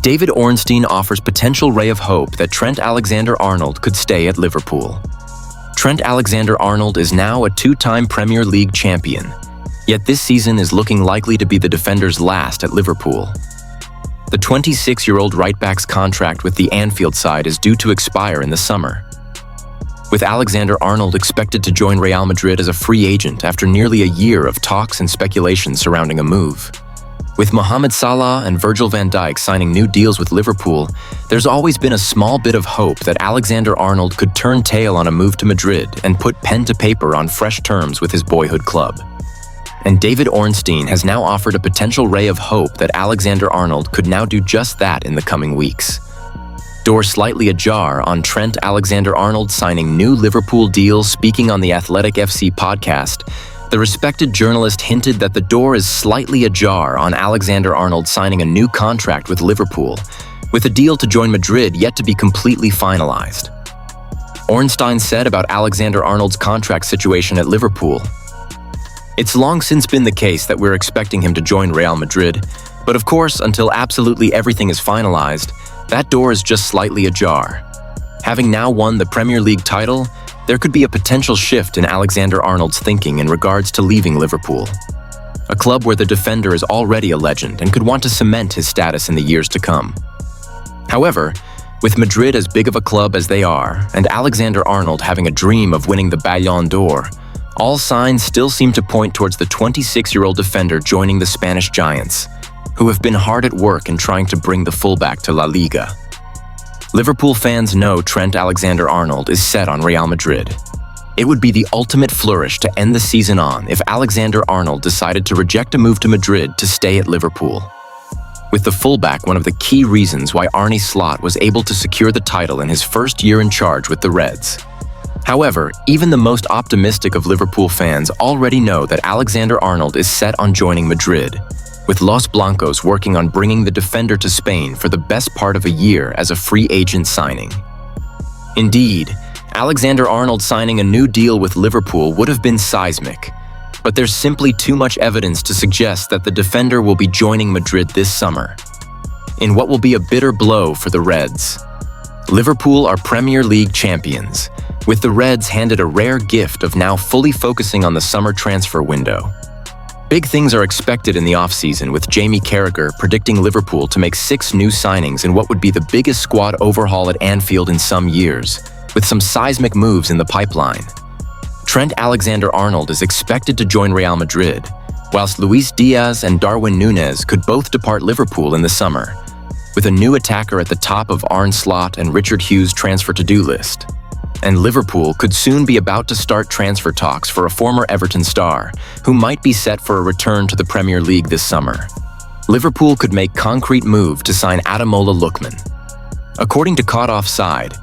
David Ornstein offers potential ray of hope that Trent Alexander-Arnold could stay at Liverpool. Trent Alexander-Arnold is now a two-time Premier League champion, yet this season is looking likely to be the defender's last at Liverpool. The 26-year-old right-back's contract with the Anfield side is due to expire in the summer, with Alexander-Arnold expected to join Real Madrid as a free agent after nearly a year of talks and speculation surrounding a move. With Mohamed Salah and Virgil van Dijk signing new deals with Liverpool, there's always been a small bit of hope that Alexander-Arnold could turn tail on a move to Madrid and put pen to paper on fresh terms with his boyhood club. And David Ornstein has now offered a potential ray of hope that Alexander-Arnold could now do just that in the coming weeks. Door slightly ajar on Trent Alexander-Arnold signing new Liverpool deals. Speaking on the Athletic FC podcast, the respected journalist hinted that the door is slightly ajar on Alexander-Arnold signing a new contract with Liverpool, with a deal to join Madrid yet to be completely finalized. Ornstein said about Alexander-Arnold's contract situation at Liverpool, "It's long since been the case that we're expecting him to join Real Madrid, but of course, until absolutely everything is finalized, that door is just slightly ajar. Having now won the Premier League title, there could be a potential shift in Alexander-Arnold's thinking in regards to leaving Liverpool, a club where the defender is already a legend and could want to cement his status in the years to come. However, with Madrid as big of a club as they are, and Alexander-Arnold having a dream of winning the Ballon d'Or, all signs still seem to point towards the 26-year-old defender joining the Spanish giants, who have been hard at work in trying to bring the fullback to La Liga. Liverpool fans know Trent Alexander-Arnold is set on Real Madrid. It would be the ultimate flourish to end the season on if Alexander-Arnold decided to reject a move to Madrid to stay at Liverpool, with the fullback one of the key reasons why Arne Slot was able to secure the title in his first year in charge with the Reds. However, even the most optimistic of Liverpool fans already know that Alexander-Arnold is set on joining Madrid, with Los Blancos working on bringing the defender to Spain for the best part of a year as a free agent signing. Indeed, Alexander-Arnold signing a new deal with Liverpool would have been seismic, but there's simply too much evidence to suggest that the defender will be joining Madrid this summer, in what will be a bitter blow for the Reds. Liverpool are Premier League champions, with the Reds handed a rare gift of now fully focusing on the summer transfer window. Big things are expected in the offseason, with Jamie Carragher predicting Liverpool to make 6 new signings in what would be the biggest squad overhaul at Anfield in some years, with some seismic moves in the pipeline. Trent Alexander-Arnold is expected to join Real Madrid, whilst Luis Diaz and Darwin Núñez could both depart Liverpool in the summer, with a new attacker at the top of Arne Slot and Richard Hughes' transfer to-do list. And Liverpool could soon be about to start transfer talks for a former Everton star, who might be set for a return to the Premier League this summer. Liverpool could make concrete move to sign Ademola Lookman. According to Caught Offside,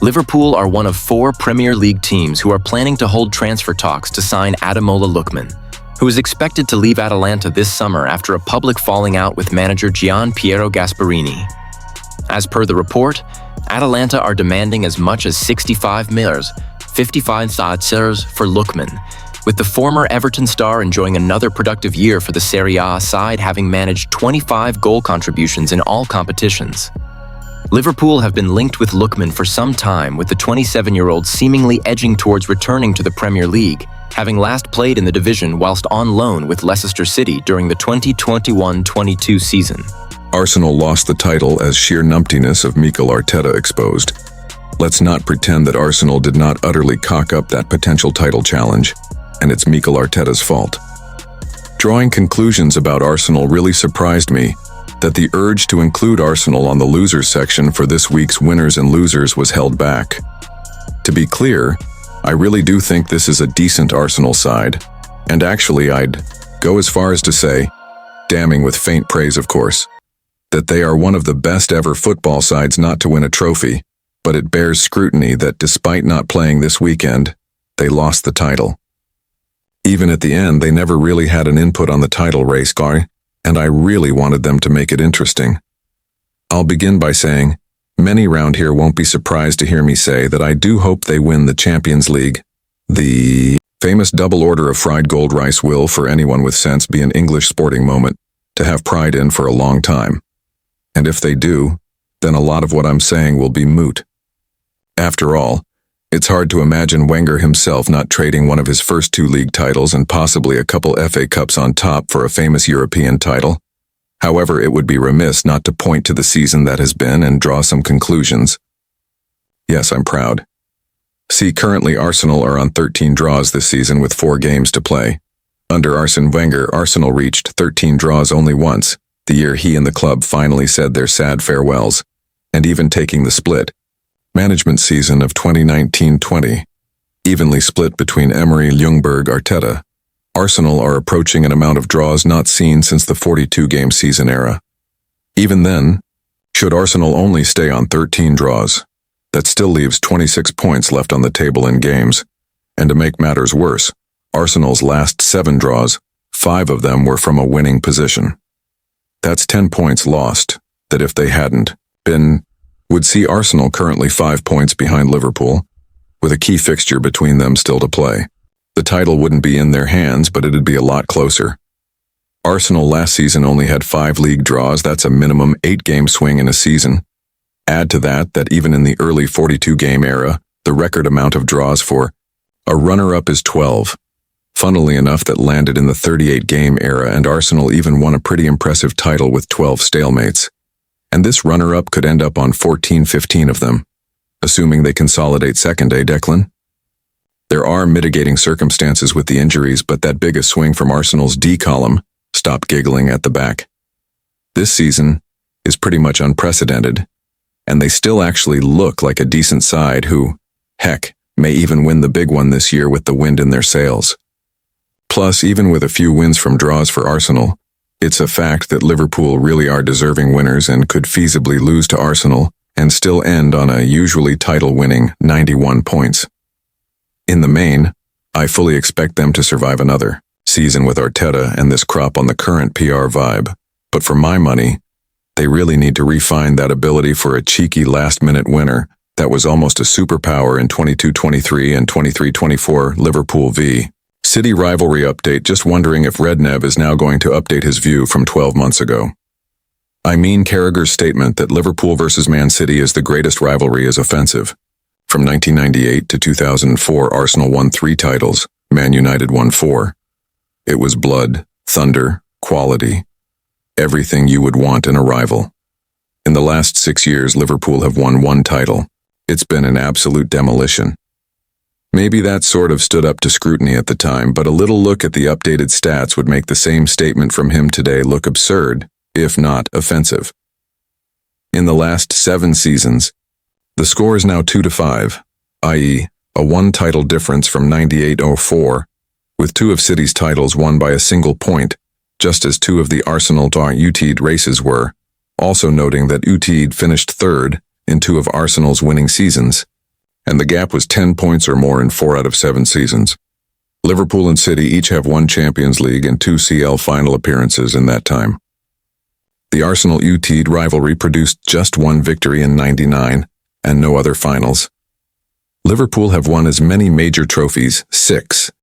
Liverpool are one of 4 Premier League teams who are planning to hold transfer talks to sign Ademola Lookman, who is expected to leave Atalanta this summer after a public falling out with manager Gian Piero Gasperini. As per the report, Atalanta are demanding as much as 65 million, 55 for Lookman, with the former Everton star enjoying another productive year for the Serie A side, having managed 25 goal contributions in all competitions. Liverpool have been linked with Lookman for some time, with the 27-year-old seemingly edging towards returning to the Premier League, having last played in the division whilst on loan with Leicester City during the 2021-22 season. Arsenal lost the title as sheer numptiness of Mikel Arteta exposed. Let's not pretend that Arsenal did not utterly cock up that potential title challenge, and it's Mikel Arteta's fault. Drawing conclusions about Arsenal really surprised me, that the urge to include Arsenal on the losers section for this week's winners and losers was held back. To be clear, I really do think this is a decent Arsenal side, and actually I'd go as far as to say, damning with faint praise of course, that they are one of the best ever football sides not to win a trophy, but it bears scrutiny that despite not playing this weekend, they lost the title. Even at the end, they never really had an input on the title race, and I really wanted them to make it interesting. I'll begin by saying, many round here won't be surprised to hear me say that I do hope they win the Champions League. The famous double order of fried gold rice will, for anyone with sense, be an English sporting moment to have pride in for a long time. And if they do, then a lot of what I'm saying will be moot. After all, it's hard to imagine Wenger himself not trading one of his first 2 league titles and possibly a couple FA Cups on top for a famous European title. However, it would be remiss not to point to the season that has been and draw some conclusions. Yes, I'm proud. See, currently Arsenal are on 13 draws this season with 4 games to play. Under Arsene Wenger, Arsenal reached 13 draws only once, the year he and the club finally said their sad farewells, and even taking the split management season of 2019-20, evenly split between Emery, Ljungberg, Arteta, Arsenal are approaching an amount of draws not seen since the 42-game season era. Even then, should Arsenal only stay on 13 draws, that still leaves 26 points left on the table in games, and to make matters worse, Arsenal's last 7 draws, 5 of them were from a winning position. That's 10 points lost, that if they hadn't been, would see Arsenal currently 5 points behind Liverpool, with a key fixture between them still to play. The title wouldn't be in their hands, but it'd be a lot closer. Arsenal last season only had 5 league draws, that's a minimum 8-game swing in a season. Add to that even in the early 42-game era, the record amount of draws for a runner-up is 12. Funnily enough, that landed in the 38-game era, and Arsenal even won a pretty impressive title with 12 stalemates. And this runner-up could end up on 14-15 of them, assuming they consolidate second, Declan? There are mitigating circumstances with the injuries, but that big a swing from Arsenal's D column, stop giggling at the back, this season is pretty much unprecedented, and they still actually look like a decent side who, heck, may even win the big one this year with the wind in their sails. Plus, even with a few wins from draws for Arsenal, it's a fact that Liverpool really are deserving winners and could feasibly lose to Arsenal and still end on a usually title-winning 91 points. In the main, I fully expect them to survive another season with Arteta and this crop on the current PR vibe, but for my money, they really need to refine that ability for a cheeky last-minute winner that was almost a superpower in 22-23 and 23-24 Liverpool v. City rivalry update. Just wondering if Redknapp is now going to update his view from 12 months ago. I mean, Carragher's statement that Liverpool versus Man City is the greatest rivalry is offensive. From 1998 to 2004, Arsenal won 3 titles, Man United won 4. It was blood, thunder, quality, everything you would want in a rival. In the last 6 years, Liverpool have won 1 title. It's been an absolute demolition. Maybe that sort of stood up to scrutiny at the time, but a little look at the updated stats would make the same statement from him today look absurd, if not offensive. In the last 7 seasons, the score is now 2-5, i.e., a 1 title difference from 98-04, with 2 of City's titles won by a single point, just as 2 of the Arsenal United races were, also noting that United finished 3rd in 2 of Arsenal's winning seasons, and the gap was 10 points or more in 4 out of 7 seasons. Liverpool and City each have 1 Champions League and 2 CL final appearances in that time. The Arsenal-United rivalry produced just 1 victory in 99 and no other finals. Liverpool have won as many major trophies, 6,